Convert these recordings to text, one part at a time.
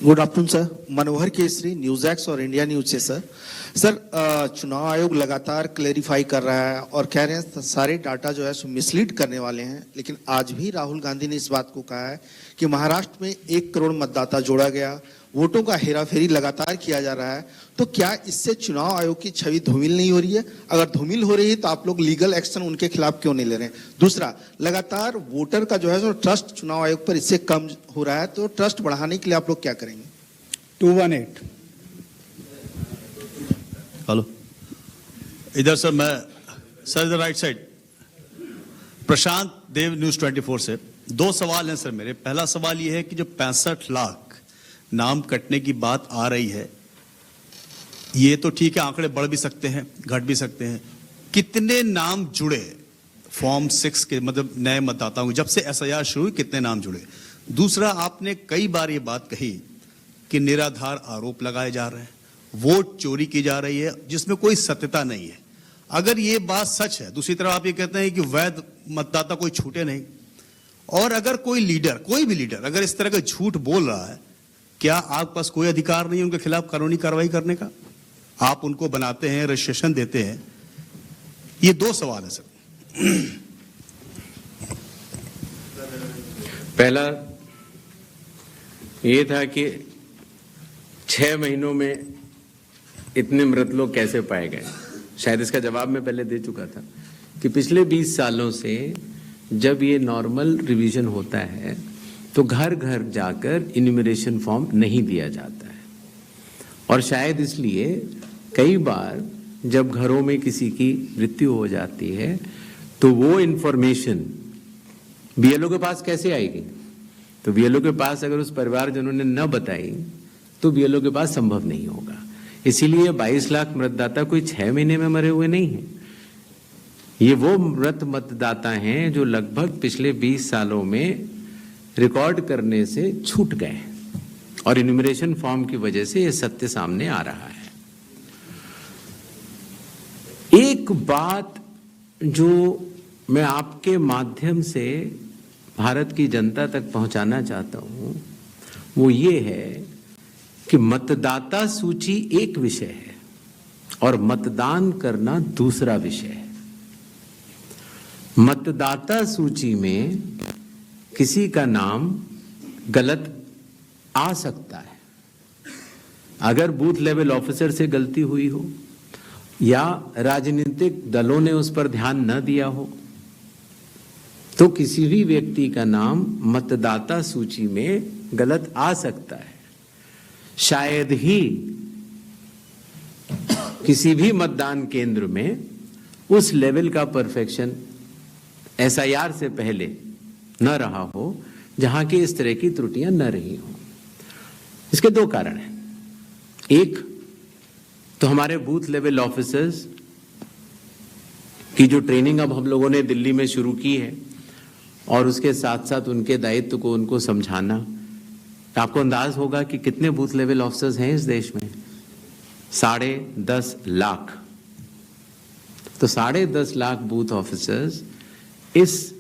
Good afternoon sir, मनोहर Kesari, news x और India news से sir चुनाव आयोग लगातार क्लेरिफाई कर रहा है और कह रहे हैं सारे डाटा जो है सो मिसलीड करने वाले हैं, लेकिन आज भी राहुल गांधी ने इस बात को कहा है कि महाराष्ट्र में 1 करोड़ मतदाता जोड़ा गया, वोटों का हेराफेरी लगातार किया जा रहा है। तो क्या इससे चुनाव आयोग की छवि धूमिल नहीं हो रही है? अगर धूमिल हो रही है तो आप लोग लीगल एक्शन उनके खिलाफ क्यों नहीं ले रहे हैं? दूसरा, लगातार वोटर का जो है सो ट्रस्ट चुनाव आयोग पर इससे कम हो रहा है, तो ट्रस्ट बढ़ाने के लिए आप लोग क्या करेंगे? 218 हेलो, इधर सर, मैं सर इधर राइट साइड, प्रशांत देव, न्यूज 24 से 2 सवाल हैं सर मेरे। पहला सवाल ये है कि जो 65 लाख नाम कटने की बात आ रही है, ये तो ठीक है, आंकड़े बढ़ भी सकते हैं, घट भी सकते हैं। कितने नाम जुड़े फॉर्म 6 के, मतलब नए मतदाताओं के, जब से एसआईआर शुरू हुई कितने नाम जुड़े? दूसरा, आपने कई बार ये बात कही कि निराधार आरोप लगाए जा रहे हैं, वोट चोरी की जा रही है जिसमें कोई सत्यता नहीं है। अगर ये बात सच है, दूसरी तरफ आप ये कहते हैं कि वैध मतदाता कोई छूटे नहीं, और अगर कोई लीडर, कोई भी लीडर अगर इस तरह का झूठ बोल रहा है, क्या आपके पास कोई अधिकार नहीं है उनके खिलाफ कानूनी कार्रवाई करने का? आप उनको बनाते हैं, रजिस्ट्रेशन देते हैं। ये 2 सवाल है सर। पहला ये था कि 6 महीनों में इतने मृत लोग कैसे पाए गए। शायद इसका जवाब मैं पहले दे चुका था कि पिछले 20 सालों से जब ये नॉर्मल रिवीजन होता है तो घर घर जाकर इन्यूमरेशन फॉर्म नहीं दिया जाता है, और शायद इसलिए कई बार जब घरों में किसी की मृत्यु हो जाती है तो वो इंफॉर्मेशन बीएलओ के पास कैसे आएगी? तो बीएलओ के पास अगर उस परिवारजनों ने न बताई तो बीएलओ के पास संभव नहीं होगा। इसीलिए 22 लाख मतदाता कोई 6 महीने में मरे हुए नहीं हैं। ये वो मृत मतदाता हैं जो लगभग पिछले 20 सालों में रिकॉर्ड करने से छूट गए, और इन्यूमरेशन फॉर्म की वजह से ये सत्य सामने आ रहा है। एक बात जो मैं आपके माध्यम से भारत की जनता तक पहुंचाना चाहता हूं, वो ये है कि मतदाता सूची एक विषय है और मतदान करना दूसरा विषय है। मतदाता सूची में किसी का नाम गलत आ सकता है, अगर बूथ लेवल ऑफिसर से गलती हुई हो या राजनीतिक दलों ने उस पर ध्यान न दिया हो, तो किसी भी व्यक्ति का नाम मतदाता सूची में गलत आ सकता है। शायद ही किसी भी मतदान केंद्र में उस लेवल का परफेक्शन एसआईआर से पहले न रहा हो जहां की इस तरह की त्रुटियां न रही हो। इसके 2 कारण हैं। एक तो हमारे बूथ लेवल ऑफिसर्स की जो ट्रेनिंग अब हम लोगों ने दिल्ली में शुरू की है, और उसके साथ साथ उनके दायित्व को उनको समझाना। आपको अंदाज होगा कि कितने बूथ लेवल ऑफिसर्स हैं इस देश में? 10.5 लाख। तो 10.5 लाख बूथ ऑफिसर्स इस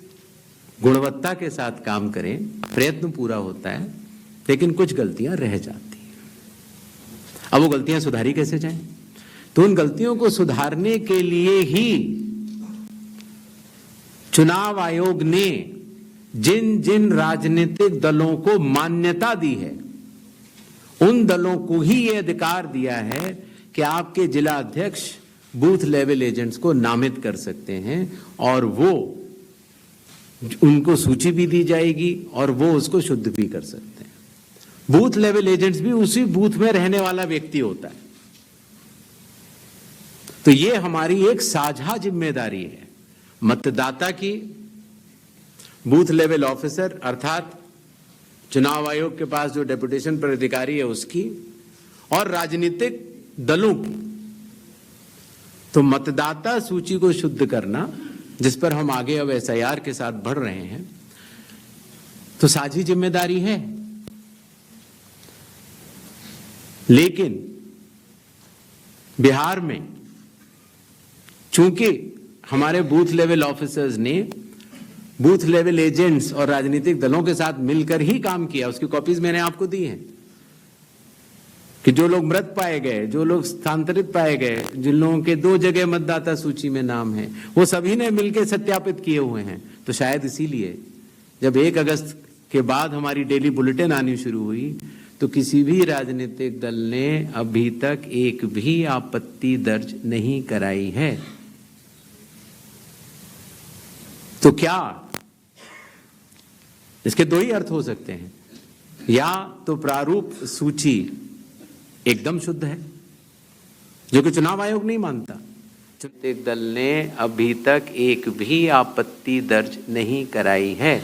गुणवत्ता के साथ काम करें, प्रयत्न पूरा होता है, लेकिन कुछ गलतियां रह जाती हैं। अब वो गलतियां सुधारी कैसे जाएं? तो उन गलतियों को सुधारने के लिए ही चुनाव आयोग ने जिन जिन राजनीतिक दलों को मान्यता दी है, उन दलों को ही यह अधिकार दिया है कि आपके जिला अध्यक्ष बूथ लेवल एजेंट्स को नामित कर सकते हैं, और वो उनको सूची भी दी जाएगी और वो उसको शुद्ध भी कर सकते हैं। बूथ लेवल एजेंट्स भी उसी बूथ में रहने वाला व्यक्ति होता है। तो ये हमारी एक साझा जिम्मेदारी है, मतदाता की, बूथ लेवल ऑफिसर अर्थात चुनाव आयोग के पास जो डेपुटेशन पर अधिकारी है उसकी, और राजनीतिक दलों की। तो मतदाता सूची को शुद्ध करना, जिस पर हम आगे अब एसआईआर के साथ बढ़ रहे हैं, तो साझी जिम्मेदारी है। लेकिन बिहार में चूंकि हमारे बूथ लेवल ऑफिसर्स ने बूथ लेवल एजेंट्स और राजनीतिक दलों के साथ मिलकर ही काम किया, उसकी कॉपीज मैंने आपको दी हैं, कि जो लोग मृत पाए गए, जो लोग स्थानांतरित पाए गए, जिन लोगों के 2 जगह मतदाता सूची में नाम है, वो सभी ने मिलकर सत्यापित किए हुए हैं। तो शायद इसीलिए जब 1 अगस्त के बाद हमारी डेली बुलेटिन आनी शुरू हुई तो किसी भी राजनीतिक दल ने अभी तक एक भी आपत्ति दर्ज नहीं कराई है। तो क्या इसके 2 ही अर्थ हो सकते हैं, या तो प्रारूप सूची एकदम शुद्ध है, जो कि चुनाव आयोग नहीं मानता। राजनीतिक दल ने अभी तक एक भी आपत्ति दर्ज नहीं कराई है।